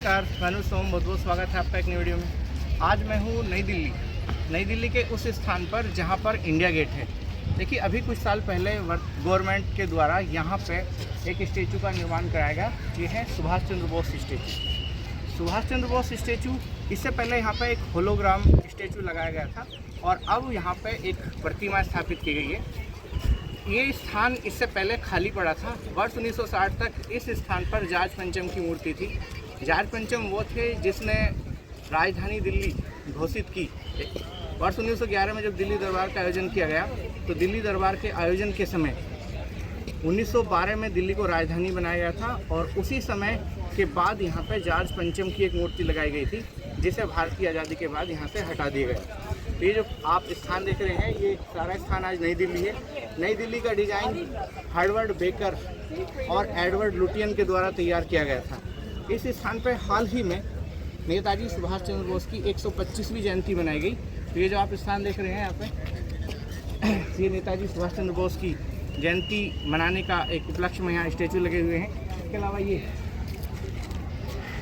नमस्कार, मैं अनुज सोम, बहुत बहुत स्वागत है आपका एक नई वीडियो में। आज मैं हूँ नई दिल्ली के उस स्थान पर जहाँ पर इंडिया गेट है। देखिए, अभी कुछ साल पहले गवर्नमेंट के द्वारा यहाँ पे एक स्टेचू का निर्माण कराया गया। ये है सुभाष चंद्र बोस स्टेचू। सुभाष चंद्र बोस स्टेचू, इससे पहले यहाँ पे एक होलोग्राम स्टेचू लगाया गया था और अब यहाँ पे एक प्रतिमा स्थापित की गई है। ये स्थान इससे पहले खाली पड़ा था। वर्ष 1960 तक इस स्थान पर जार्ज पंचम की मूर्ति थी। जार्ज पंचम वो थे जिसने राजधानी दिल्ली घोषित की। वर्ष 1911 में जब दिल्ली दरबार का आयोजन किया गया, तो दिल्ली दरबार के आयोजन के समय 1912 में दिल्ली को राजधानी बनाया गया था और उसी समय के बाद यहाँ पर जार्ज पंचम की एक मूर्ति लगाई गई थी, जिसे भारतीय आज़ादी के बाद यहाँ से हटा दिया गया। तो ये जो आप स्थान देख रहे हैं, ये सारा स्थान आज नई दिल्ली है। नई दिल्ली का डिज़ाइन हार्वर्ड बेकर और एडवर्ड लुटियन के द्वारा तैयार किया गया था। इस स्थान पर हाल ही में नेताजी सुभाष चंद्र बोस की 125वीं जयंती मनाई गई। तो ये जो आप स्थान देख रहे हैं यहाँ पे, ये नेताजी सुभाष चंद्र बोस की जयंती मनाने का एक उपलक्ष्य में यहाँ स्टैचू लगे हुए हैं। इसके अलावा ये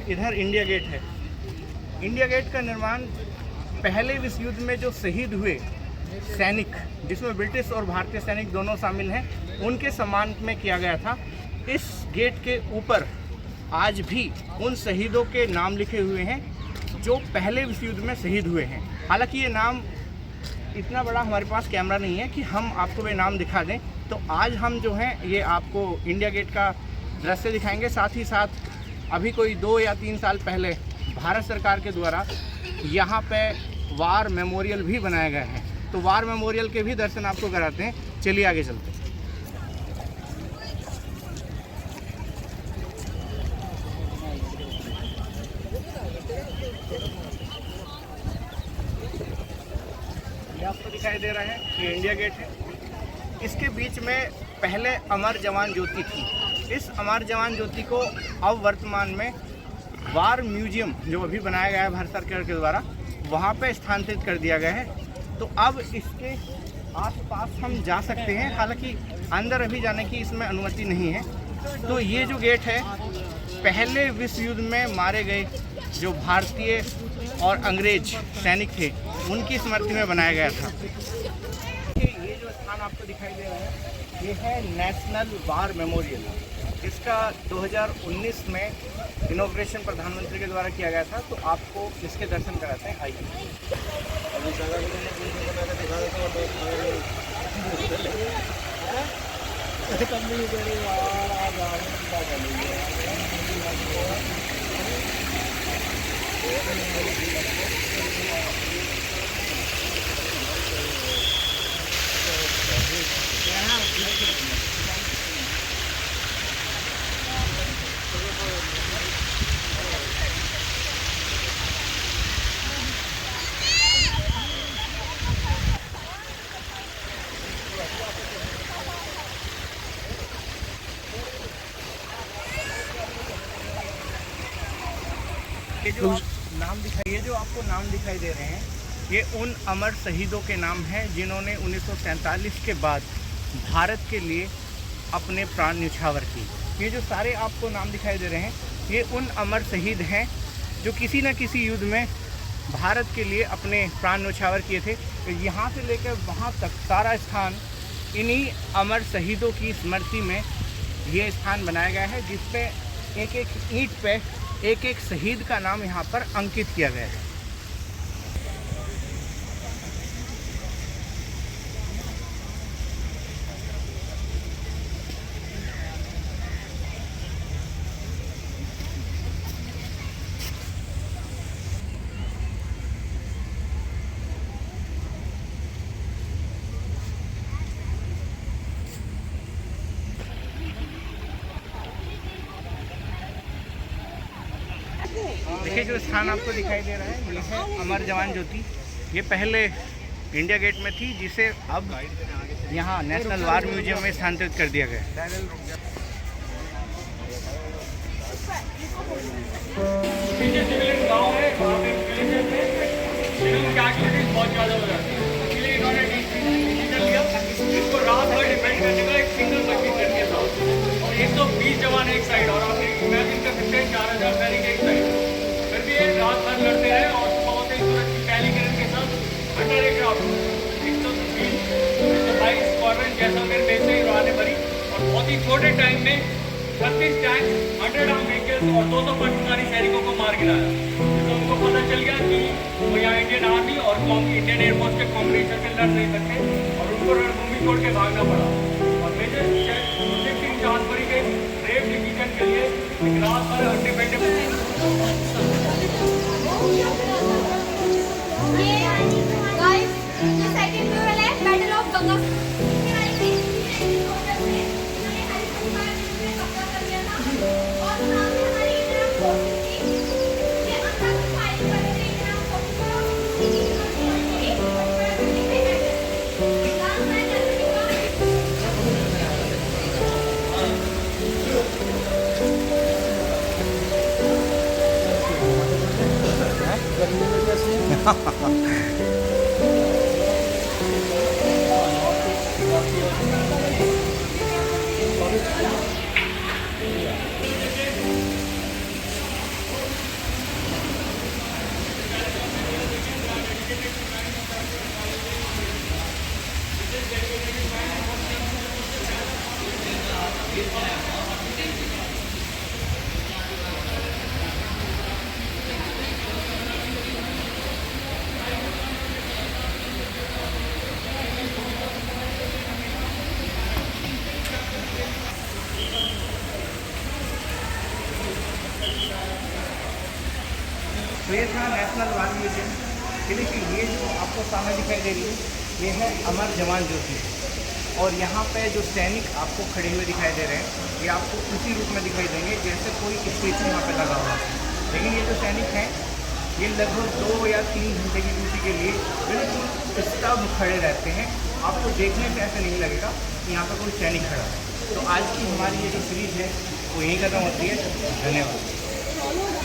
इधर इंडिया गेट है। इंडिया गेट का निर्माण पहले विश्व युद्ध में जो शहीद हुए सैनिक, जिसमें ब्रिटिश और भारतीय सैनिक दोनों शामिल हैं, उनके सम्मान में किया गया था। इस गेट के ऊपर आज भी उन शहीदों के नाम लिखे हुए हैं जो पहले विश्व युद्ध में शहीद हुए हैं। हालांकि ये नाम इतना बड़ा हमारे पास कैमरा नहीं है कि हम आपको वे नाम दिखा दें, तो आज हम जो हैं ये आपको इंडिया गेट का दृश्य दिखाएंगे। साथ ही साथ अभी कोई 2 या 3 साल पहले भारत सरकार के द्वारा यहाँ पे वार मेमोरियल भी बनाया गया है, तो वार मेमोरियल के भी दर्शन आपको कराते हैं। चलिए आगे चलते हैं। ये आपको दिखाई दे रहा है, ये इंडिया गेट है। इसके बीच में पहले अमर जवान ज्योति थी। इस अमर जवान ज्योति को अब वर्तमान में वार म्यूजियम जो अभी बनाया गया है भारत सरकार के द्वारा, वहाँ पे स्थानांतरित कर दिया गया है। तो अब इसके आसपास हम जा सकते हैं, हालांकि अंदर अभी जाने की इसमें अनुमति नहीं है। तो ये जो गेट है, पहले विश्व युद्ध में मारे गए जो भारतीय और अंग्रेज सैनिक थे, उनकी स्मृति में बनाया गया था। ये जो स्थान आपको दिखाई दे रहा है, ये है नेशनल वार मेमोरियल। इसका 2019 में इनॉग्रेशन प्रधानमंत्री के द्वारा किया गया था। तो आपको इसके दर्शन कराते हैं, आइए। ये जो आपको नाम दिखाई दे रहे हैं, ये उन अमर शहीदों के नाम हैं जिन्होंने 1947 के बाद भारत के लिए अपने प्राण न्यौछावर किए। ये जो सारे आपको नाम दिखाई दे रहे हैं, ये उन अमर शहीद हैं जो किसी न किसी युद्ध में भारत के लिए अपने प्राण न्यौछावर किए थे। तो यहाँ से लेकर वहाँ तक सारा स्थान इन्हीं अमर शहीदों की स्मृति में ये स्थान बनाया गया है, जिस पे एक एक ईंट पे एक एक शहीद का नाम यहाँ पर अंकित किया गया है। देखिए, जो स्थान आपको दिखाई दे रहा है, ये है अमर जवान ज्योति। ये पहले इंडिया गेट में थी, जिसे अब यहाँ नेशनल वार म्यूजियम में स्थानांतरित कर दिया गया है। बहुत ज़्यादा हो जाती है, इसलिए इन्होंने डिसीजन लिया इसको रात भर डिपेंड करने का एक सिंगल मशीन कर दिया था और 120 जवान एक साइड और आपने इमेजिन कर सकते हैं 4000 सैनिक एक साइड। जैसलमेर बेस से उड़ानें भरी और बहुत ही छोटे टाइम में 36 टैंक, 100 आर्म व्हीकल्स और 200 पाकिस्तानी सैनिकों को मार गिराया। जिससे उनको पता चल गया कि वो यहाँ इंडियन आर्मी और इंडियन एयरफोर्स के कॉम्बिनेशन से लड़ नहीं सकते और उनको रणभूमि छोड़ के भागना पड़ा। और मेजर प्रोजेक्ट की चांद भरी गई ब्रेव डिवीजन के लिए एक रात भर इंडिपेंडेंस। तो ये था नेशनल वार म्यूजियम। देखिए ये जो आपको सामने दिखाई दे रही है ये है अमर जवान ज्योति और यहाँ पे जो सैनिक आपको खड़े हुए दिखाई दे रहे हैं ये आपको उसी रूप में दिखाई देंगे जैसे कोई स्टेशन यहाँ पे लगा हुआ है। लेकिन ये जो सैनिक हैं ये लगभग 2 या 3 घंटे की ड्यूटी के लिए बिल्कुल स्तब्ध खड़े रहते हैं। आपको देखने से ऐसा नहीं लगेगा कि यहाँ पर कोई सैनिक खड़ा है। तो आज की हमारी ये जो सीरीज़ है वो यहीं ख़त्म होती है। धन्यवाद।